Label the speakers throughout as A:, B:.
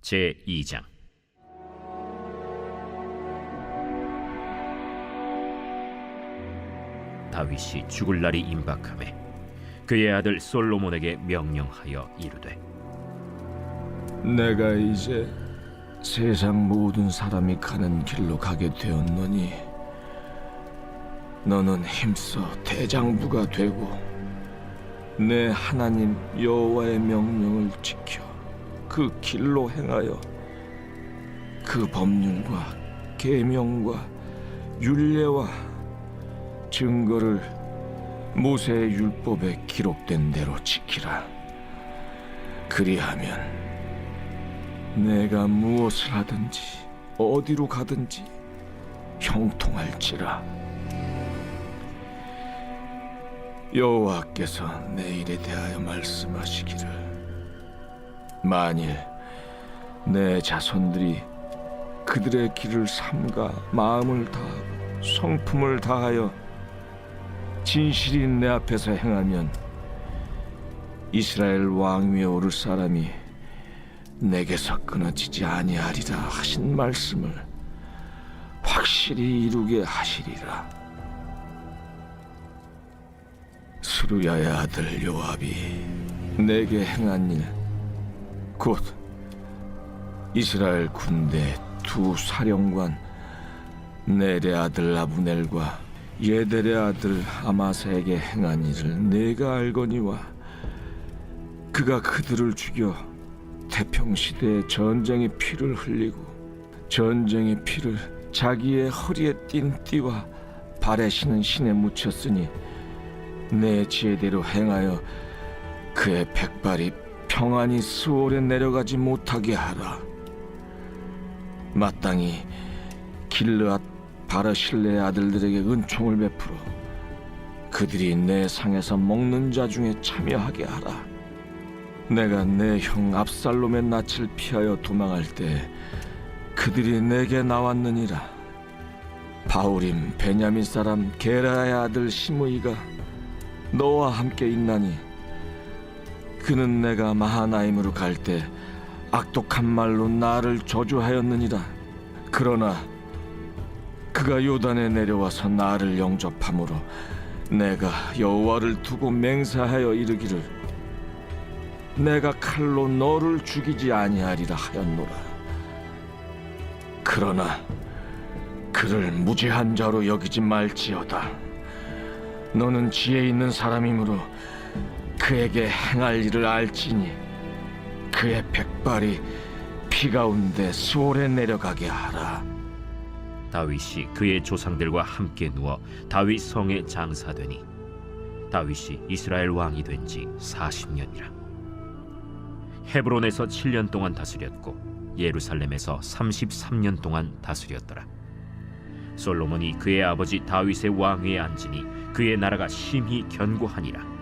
A: 제2장. 다윗이 죽을 날이 임박하매 그의 아들 솔로몬에게 명령하여 이르되,
B: 내가 이제 세상 모든 사람이 가는 길로 가게 되었노니 너는 힘써 대장부가 되고 내 하나님 여호와의 명령을 지켜 그 길로 행하여 그 법률과 계명과 율례와 증거를 모세의 율법에 기록된 대로 지키라. 그리하면 내가 무엇을 하든지 어디로 가든지 형통할지라. 여호와께서 내 일에 대하여 말씀하시기를, 만일 내 자손들이 그들의 길을 삼가 마음을 다하고 성품을 다하여 진실이 내 앞에서 행하면 이스라엘 왕 위에 오를 사람이 내게서 끊어지지 아니하리라 하신 말씀을 확실히 이루게 하시리라. 스루야의 아들 요압이 내게 행한 일, 곧 이스라엘 군대 두 사령관 넬의 아들 아브넬과 예델의 아들 아마사에게 행한 일을 내가 알거니와, 그가 그들을 죽여 태평시대에 전쟁의 피를 흘리고 전쟁의 피를 자기의 허리에 띤 띠와 발에 신은 신에 묻혔으니 내 지혜대로 행하여 그의 백발이 평안히 스올에 내려가지 못하게 하라. 마땅히 길르앗 바르실레의 아들들에게 은총을 베풀어 그들이 내 상에서 먹는 자 중에 참여하게 하라. 내가 내 형 압살롬의 낯을 피하여 도망할 때 그들이 내게 나왔느니라. 바울임 베냐민 사람 게라의 아들 시므이가 너와 함께 있나니, 그는 내가 마하나임으로 갈 때 악독한 말로 나를 저주하였느니라. 그러나 그가 요단에 내려와서 나를 영접함으로 내가 여호와를 두고 맹세하여 이르기를, 내가 칼로 너를 죽이지 아니하리라 하였노라. 그러나 그를 무죄한 자로 여기지 말지어다. 너는 지혜 있는 사람이므로 그에게 행할 일을 알지니 그의 백발이 피 가운데 수월에 내려가게 하라.
A: 다윗이 그의 조상들과 함께 누워 다윗 성에 장사되니 다윗이 이스라엘 왕이 된 지 40년이라. 헤브론에서 7년 동안 다스렸고 예루살렘에서 33년 동안 다스렸더라. 솔로몬이 그의 아버지 다윗의 왕위에 앉으니 그의 나라가 심히 견고하니라.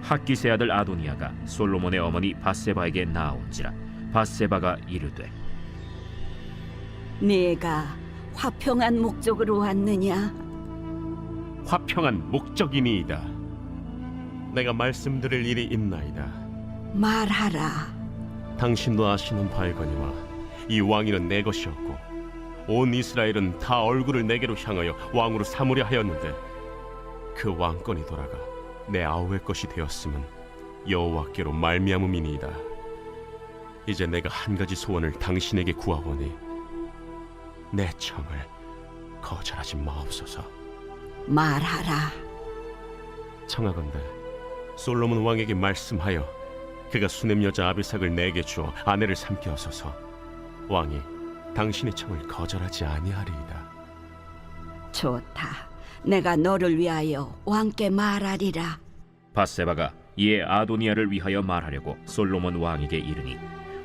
A: 핫기스의 아들 아도니아가 솔로몬의 어머니 밧세바에게 나아온지라. 밧세바가 이르되,
C: 네가 화평한 목적으로 왔느냐?
D: 화평한 목적이니이다. 내가 말씀드릴 일이 있나이다.
C: 말하라.
D: 당신도 아시는 바이거니와 이 왕위는 내 것이었고 온 이스라엘은 다 얼굴을 내게로 향하여 왕으로 삼으려 하였는데, 그 왕권이 돌아가 내 아우의 것이 되었음은 여호와께로 말미암음이니이다. 이제 내가 한 가지 소원을 당신에게 구하오니 내 청을 거절하지 마옵소서.
C: 말하라.
D: 청하건대 솔로몬 왕에게 말씀하여 그가 수냄 여자 아비삭을 내게 주어 아내를 삼게 하소서. 왕이 당신의 청을 거절하지 아니하리이다.
C: 좋다. 내가 너를 위하여 왕께 말하리라.
A: 밧세바가 이에 아도니아를 위하여 말하려고 솔로몬 왕에게 이르니,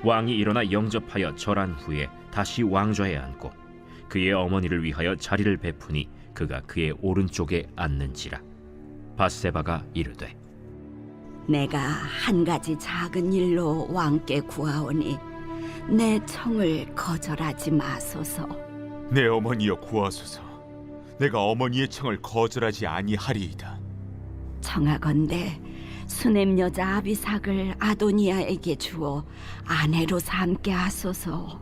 A: 왕이 일어나 영접하여 절한 후에 다시 왕좌에 앉고 그의 어머니를 위하여 자리를 베푸니 그가 그의 오른쪽에 앉는지라. 밧세바가 이르되,
C: 내가 한 가지 작은 일로 왕께 구하오니 내 청을 거절하지 마소서.
E: 내 어머니여 구하소서. 내가 어머니의 청을 거절하지 아니하리이다.
C: 청하건대 수넴 여자 아비삭을 아도니아에게 주어 아내로 삼게 하소서.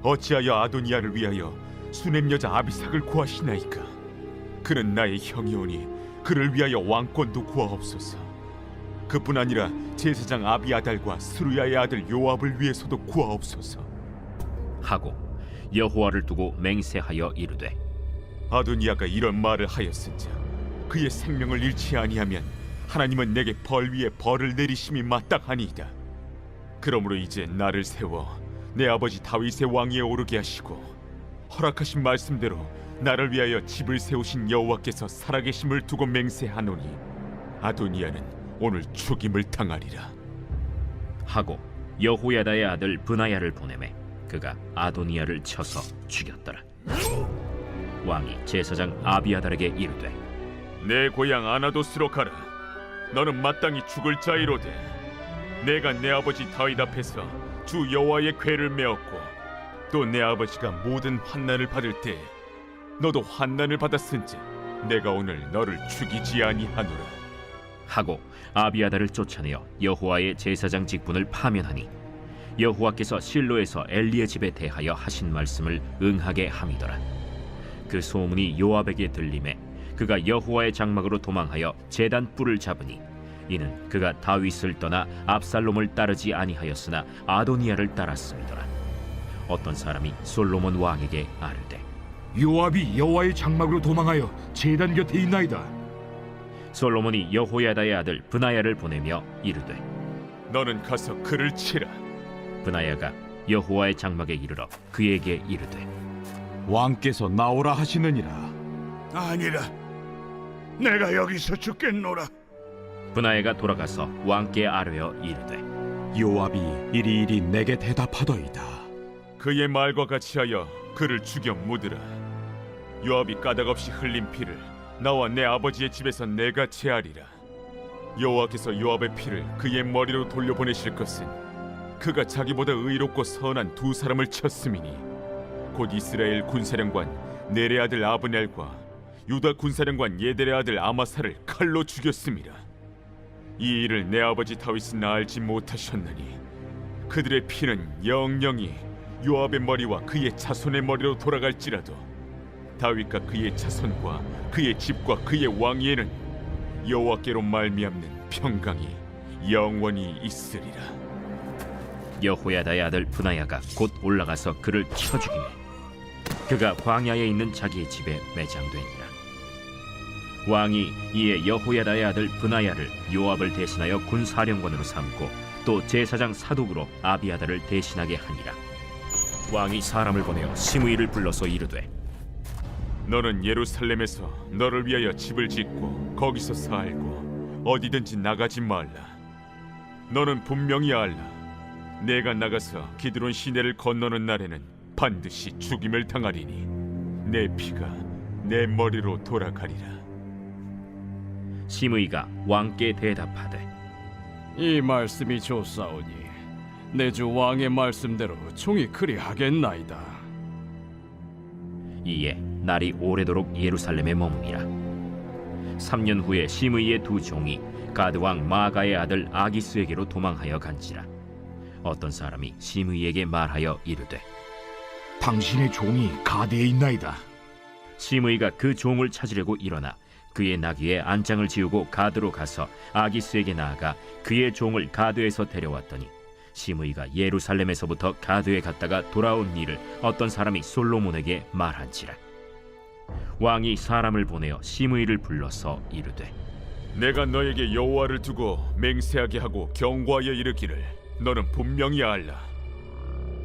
E: 어찌하여 아도니아를 위하여 수넴 여자 아비삭을 구하시나이까? 그는 나의 형이오니 그를 위하여 왕권도 구하옵소서. 그뿐 아니라 제사장 아비아달과 스루야의 아들 요압을 위해서도 구하옵소서.
A: 하고 여호와를 두고 맹세하여 이르되
E: 아도니아가 이런 말을 하였은즉 그의 생명을 잃지 아니하면 하나님은 내게 벌 위에 벌을 내리심이 마땅하니이다. 그러므로 이제 나를 세워 내 아버지 다윗의 왕위에 오르게 하시고 허락하신 말씀대로 나를 위하여 집을 세우신 여호와께서 살아계심을 두고 맹세하노니 아도니아는 오늘 죽임을 당하리라.
A: 하고 여호야다의 아들 브나야를 보내매 그가 아도니아를 쳐서 죽였더라. 왕이 제사장 아비아달에게 이르되
E: 내 고향 아나도스로 가라. 너는 마땅히 죽을 자이로되 내가 내 아버지 다윗 앞에서 주 여호와의 궤를 메었고 또 내 아버지가 모든 환난을 받을 때 너도 환난을 받았은즉 내가 오늘 너를 죽이지 아니하노라.
A: 하고 아비아달을 쫓아내어 여호와의 제사장 직분을 파면하니 여호와께서 실로에서 엘리의 집에 대하여 하신 말씀을 응하게 함이더라. 그 소문이 요압에게 들림에 그가 여호와의 장막으로 도망하여 제단 뿔을 잡으니 이는 그가 다윗을 떠나 압살롬을 따르지 아니하였으나 아도니아를 따랐음이더라. 어떤 사람이 솔로몬 왕에게 아뢰되
F: 요압이 여호와의 장막으로 도망하여 제단 곁에 있나이다.
A: 솔로몬이 여호야다의 아들 브나야를 보내며 이르되
E: 너는 가서 그를 치라.
A: 브나야가 여호와의 장막에 이르러 그에게 이르되
F: 왕께서 나오라 하시느니라.
G: 아니라 내가 여기서 죽겠노라.
A: 브나야가 돌아가서 왕께 아뢰어 이르되
F: 요압이 이리이리 내게 대답하더이다.
E: 그의 말과 같이 하여 그를 죽여 묻으라. 요압이 까닭없이 흘린 피를 나와 내 아버지의 집에서 내가 제하리라. 여호와께서 요압의 피를 그의 머리로 돌려보내실 것은 그가 자기보다 의롭고 선한 두 사람을 쳤음이니 곧 이스라엘 군사령관 넬의 아들 아브넬과 유다 군사령관 예델의 아들 아마사를 칼로 죽였음이라. 이 일을 내 아버지 다윗은 알지 못하셨나니 그들의 피는 영영이 요압의 머리와 그의 자손의 머리로 돌아갈지라도 다윗과 그의 자손과 그의 집과 그의 왕위에는 여호와께로 말미암는 평강이 영원히 있으리라.
A: 여호야다의 아들 브나야가 곧 올라가서 그를 쳐 죽이매 그가 광야에 있는 자기의 집에 매장되니라. 왕이 이에 여호야다의 아들 브나야를 요압을 대신하여 군사령관으로 삼고 또 제사장 사독으로 아비아달을 대신하게 하니라. 왕이 사람을 보내어 시므이를 불러서 이르되
E: 너는 예루살렘에서 너를 위하여 집을 짓고 거기서 살고 어디든지 나가지 말라. 너는 분명히 알라. 내가 나가서 기드론 시내를 건너는 날에는 반드시 죽임을 당하리니 내 피가 내 머리로 돌아가리라.
A: 시므이가 왕께 대답하되
H: 이 말씀이 좋사오니 내 주 왕의 말씀대로 종이 그리하겠나이다.
A: 이에 날이 오래도록 예루살렘에 머무니라. 3년 후에 시므이의 두 종이 가드 왕 마가의 아들 아기스에게로 도망하여 간지라. 어떤 사람이 시므이에게 말하여 이르되
F: 당신의 종이 가드에 있나이다.
A: 시므이가 그 종을 찾으려고 일어나 그의 나귀에 안장을 지우고 가드로 가서 아기스에게 나아가 그의 종을 가드에서 데려왔더니 시므이가 예루살렘에서부터 가드에 갔다가 돌아온 일을 어떤 사람이 솔로몬에게 말한지라. 왕이 사람을 보내어 시므이를 불러서 이르되
E: 내가 너에게 여호와를 두고 맹세하게 하고 경고하여 이르기를 너는 분명히 알라.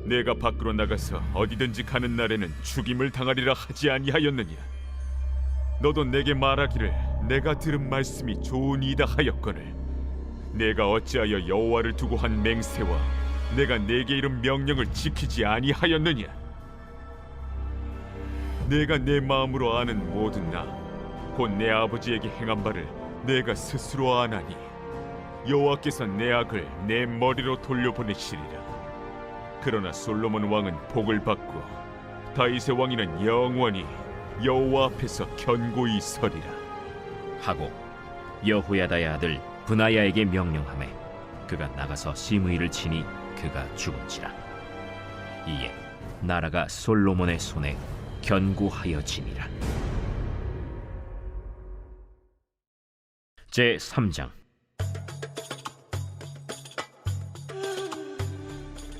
E: 내가 밖으로 나가서 어디든지 가는 날에는 죽임을 당하리라 하지 아니하였느냐. 너도 내게 말하기를 내가 들은 말씀이 좋으니이다 하였거늘 내가 어찌하여 여호와를 두고 한 맹세와 내가 내게 이른 명령을 지키지 아니하였느냐. 내가 내 마음으로 아는 모든 나 곧 내 아버지에게 행한 바를 내가 스스로 아나니 여호와께서 내 악을 내 머리로 돌려보내시리라. 그러나 솔로몬 왕은 복을 받고 다윗의 왕위는 영원히 여호와 앞에서 견고히 서리라.
A: 하고 여호야다의 아들 브나야에게 명령하매 그가 나가서 시므이를 치니 그가 죽은지라. 이에 나라가 솔로몬의 손에 견고하여지니라. 제 3장.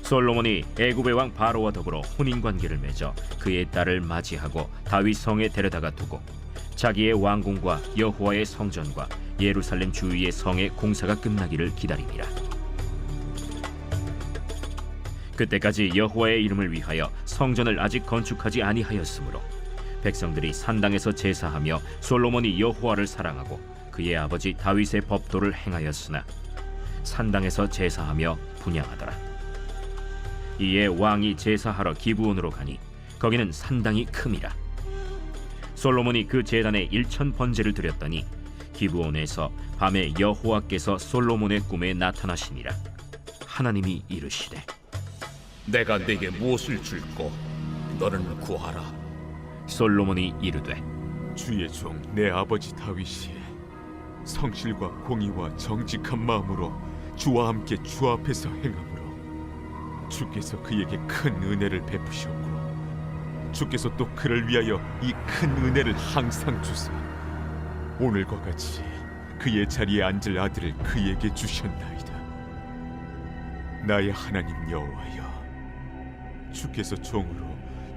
A: 솔로몬이 애굽의 왕 바로와 더불어 혼인 관계를 맺어 그의 딸을 맞이하고 다윗 성에 데려다가 두고 자기의 왕궁과 여호와의 성전과 예루살렘 주위의 성의 공사가 끝나기를 기다리니라. 그때까지 여호와의 이름을 위하여 성전을 아직 건축하지 아니하였으므로 백성들이 산당에서 제사하며 솔로몬이 여호와를 사랑하고 그의 아버지 다윗의 법도를 행하였으나 산당에서 제사하며 분향하더라. 이에 왕이 제사하러 기브온으로 가니 거기는 산당이 큼이라. 솔로몬이 그 제단에 1000번제를 드렸더니 기브온에서 밤에 여호와께서 솔로몬의 꿈에 나타나시니라. 하나님이 이르시되
B: 내가 네게 무엇을 줄꼬 너는 구하라.
A: 솔로몬이 이르되
E: 주의 종 내 아버지 다윗이 성실과 공의와 정직한 마음으로 주와 함께 주 앞에서 행함으로 주께서 그에게 큰 은혜를 베푸셨고 주께서 또 그를 위하여 이 큰 은혜를 항상 주사 오늘과 같이 그의 자리에 앉을 아들을 그에게 주셨나이다. 나의 하나님 여호와여, 주께서 종으로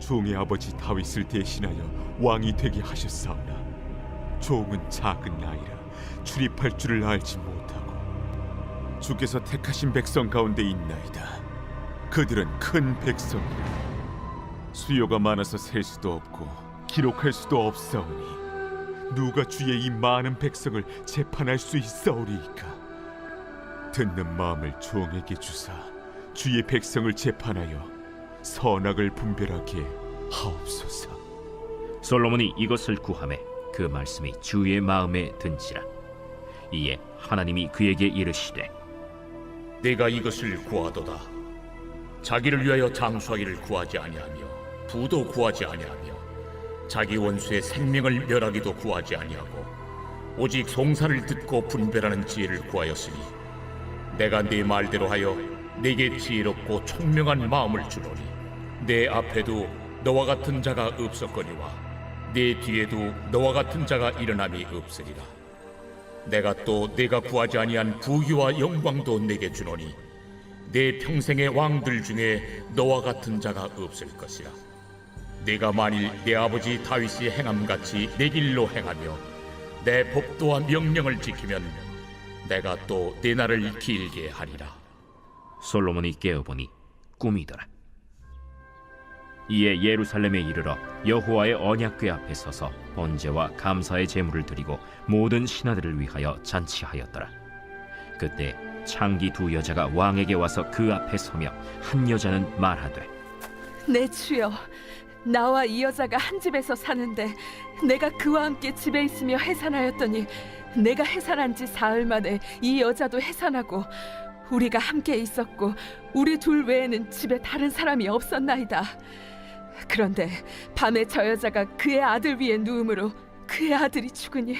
E: 종의 아버지 다윗을 대신하여 왕이 되게 하셨사오나 종은 작은 나이라 출입할 줄을 알지 못하고 주께서 택하신 백성 가운데 있나이다. 그들은 큰 백성이라 수요가 많아서 셀 수도 없고 기록할 수도 없사오니 누가 주의 이 많은 백성을 재판할 수 있사오리이까. 듣는 마음을 종에게 주사 주의 백성을 재판하여 선악을 분별하게 하옵소서.
A: 솔로몬이 이것을 구하매 그 말씀이 주의 마음에 든지라. 이에 하나님이 그에게 이르시되
B: 네가 이것을 구하도다. 자기를 위하여 장수하기를 구하지 아니하며 부도 구하지 아니하며 자기 원수의 생명을 멸하기도 구하지 아니하고 오직 송사를 듣고 분별하는 지혜를 구하였으니 내가 네 말대로 하여 네게 지혜롭고 총명한 마음을 주노니 내 앞에도 너와 같은 자가 없었거니와 내 뒤에도 너와 같은 자가 일어남이 없으리라. 내가 또 네가 구하지 아니한 부귀와 영광도 네게 주노니 내 평생의 왕들 중에 너와 같은 자가 없을 것이라. 네가 만일 내 아버지 다윗이 행함같이 내 길로 행하며 내 법도와 명령을 지키면 내가 또 내 날을 길게 하리라.
A: 솔로몬이 깨어보니 꿈이더라. 이에 예루살렘에 이르러 여호와의 언약궤 앞에 서서 번제와 감사의 제물을 드리고 모든 신하들을 위하여 잔치하였더라. 그때 창기 두 여자가 왕에게 와서 그 앞에 서며 한 여자는 말하되
I: 내 주여, 나와 이 여자가 한 집에서 사는데 내가 그와 함께 집에 있으며 해산하였더니 내가 해산한 지 사흘 만에 이 여자도 해산하고 우리가 함께 있었고 우리 둘 외에는 집에 다른 사람이 없었나이다. 그런데 밤에 저 여자가 그의 아들 위에 누움으로 그의 아들이 죽으니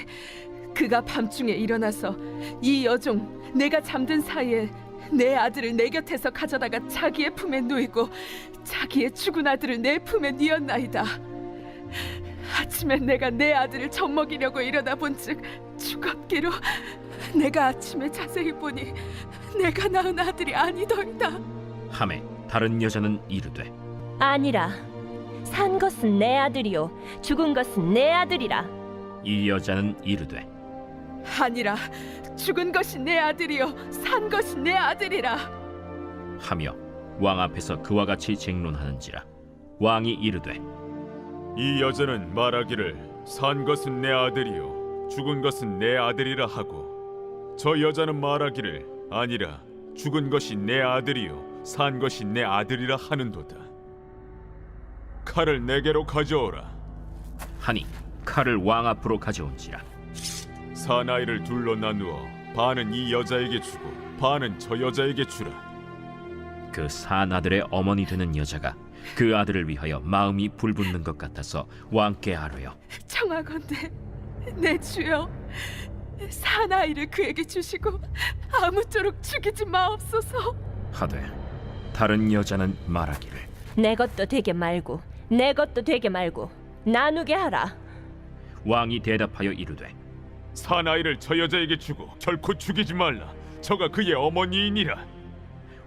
I: 그가 밤중에 일어나서 이 여종 내가 잠든 사이에 내 아들을 내 곁에서 가져다가 자기의 품에 누이고 자기의 죽은 아들을 내 품에 뉘었나이다. 아침에 내가 내 아들을 젖먹이려고 일어나 본즉 죽었기로 내가 아침에 자세히 보니 내가 낳은 아들이 아니더이다.
A: 하매 다른 여자는 이르되
J: 아니라 산 것은 내 아들이요 죽은 것은 내 아들이라.
A: 이 여자는 이르되
I: 아니라 죽은 것이 내 아들이요 산 것이 내 아들이라
A: 하며 왕 앞에서 그와 같이 쟁론하는지라. 왕이 이르되
E: 이 여자는 말하기를 산 것은 내 아들이요 죽은 것은 내 아들이라 하고 저 여자는 말하기를 아니라 죽은 것이 내 아들이요 산 것이 내 아들이라 하는도다. 칼을 내게로 가져오라
A: 하니 칼을 왕 앞으로 가져온지라.
E: 사나이를 둘로 나누어 반은 이 여자에게 주고 반은 저 여자에게 주라.
A: 그 산 아들의 어머니 되는 여자가 그 아들을 위하여 마음이 불붙는 것 같아서 왕께 아뢰어
I: 청하건대 내 주여, 사나이를 그에게 주시고 아무쪼록 죽이지 마옵소서.
A: 하되 다른 여자는 말하기를
J: 내 것도 되게 말고 내 것도 되게 말고 나누게 하라.
A: 왕이 대답하여 이르되
E: 사나이를 저 여자에게 주고 결코 죽이지 말라. 저가 그의 어머니이니라.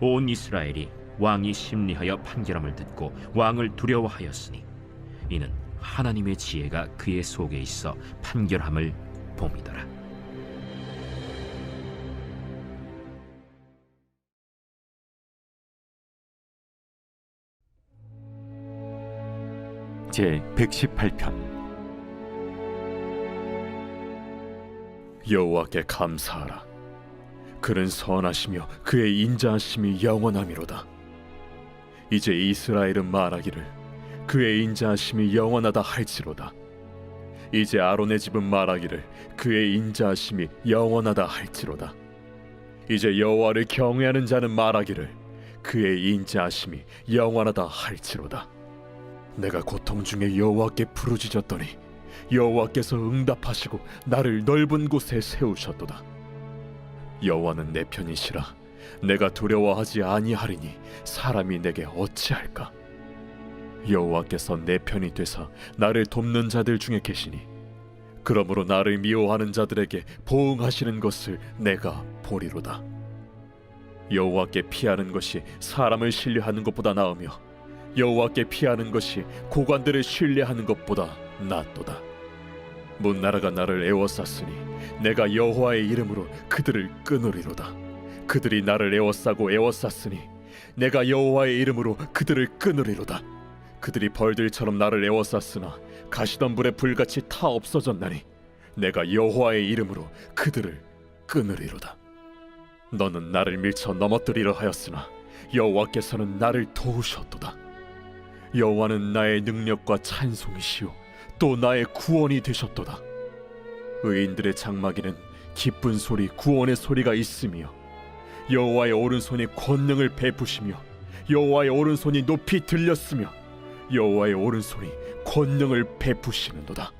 A: 온 이스라엘이 왕이 심리하여 판결함을 듣고 왕을 두려워하였으니 이는 하나님의 지혜가 그의 속에 있어 판결함을 봄이더라.
K: 제 118편. 여호와께 감사하라. 그는 선하시며 그의 인자하심이 영원하미로다. 이제 이스라엘은 말하기를 그의 인자하심이 영원하다 할지로다. 이제 아론의 집은 말하기를 그의 인자하심이 영원하다 할지로다. 이제 여호와를 경외하는 자는 말하기를 그의 인자하심이 영원하다 할지로다. 내가 고통 중에 여호와께 부르짖었더니 여호와께서 응답하시고 나를 넓은 곳에 세우셨도다. 여호와는 내 편이시라. 내가 두려워하지 아니하리니 사람이 내게 어찌할까? 여호와께서 내 편이 되사 나를 돕는 자들 중에 계시니 그러므로 나를 미워하는 자들에게 보응하시는 것을 내가 보리로다. 여호와께 피하는 것이 사람을 신뢰하는 것보다 나으며 여호와께 피하는 것이 고관들을 신뢰하는 것보다 낫도다. 문나라가 나를 애워쌌으니 내가 여호와의 이름으로 그들을 끊으리로다. 그들이 나를 애워싸고 애워쌌으니 내가 여호와의 이름으로 그들을 끊으리로다. 그들이 벌들처럼 나를 애워쌌으나 가시던 불에 불같이 타 없어졌나니 내가 여호와의 이름으로 그들을 끊으리로다. 너는 나를 밀쳐 넘어뜨리려 하였으나 여호와께서는 나를 도우셨도다. 여호와는 나의 능력과 찬송이시요 또 나의 구원이 되셨도다. 의인들의 장막에는 기쁜 소리 구원의 소리가 있으며 여호와의 오른손이 권능을 베푸시며 여호와의 오른손이 높이 들렸으며 여호와의 오른손이 권능을 베푸시는도다.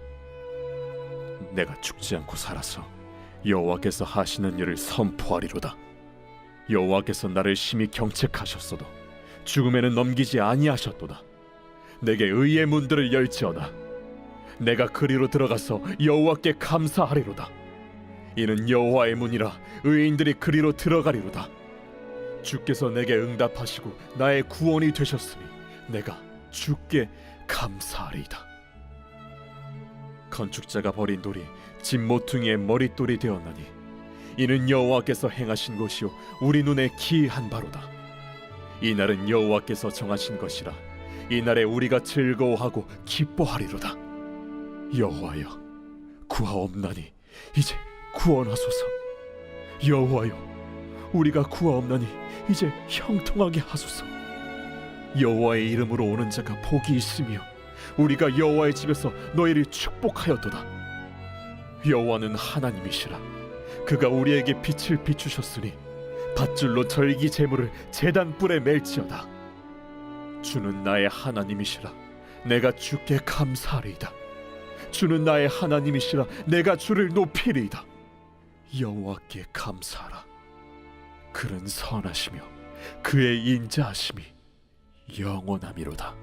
K: 내가 죽지 않고 살아서 여호와께서 하시는 일을 선포하리로다. 여호와께서 나를 심히 경책하셨어도 죽음에는 넘기지 아니하셨도다. 내게 의의 문들을 열지어다. 내가 그리로 들어가서 여호와께 감사하리로다. 이는 여호와의 문이라 의인들이 그리로 들어가리로다. 주께서 내게 응답하시고 나의 구원이 되셨으니 내가 주께 감사하리이다. 건축자가 버린 돌이 집 모퉁이의 머릿돌이 되었나니 이는 여호와께서 행하신 것이요 우리 눈에 기이한 바로다. 이 날은 여호와께서 정하신 것이라 이날에 우리가 즐거워하고 기뻐하리로다. 여호와여 구하옵나니 이제 구원하소서. 여호와여 우리가 구하옵나니 이제 형통하게 하소서. 여호와의 이름으로 오는 자가 복이 있으며 우리가 여호와의 집에서 너희를 축복하였도다. 여호와는 하나님이시라. 그가 우리에게 빛을 비추셨으니 밧줄로 절기 제물을 제단 뿔에 맬지어다. 주는 나의 하나님이시라. 내가 주께 감사하리이다. 주는 나의 하나님이시라. 내가 주를 높이리이다. 여호와께 감사하라. 그는 선하시며 그의 인자하심이 영원함이로다.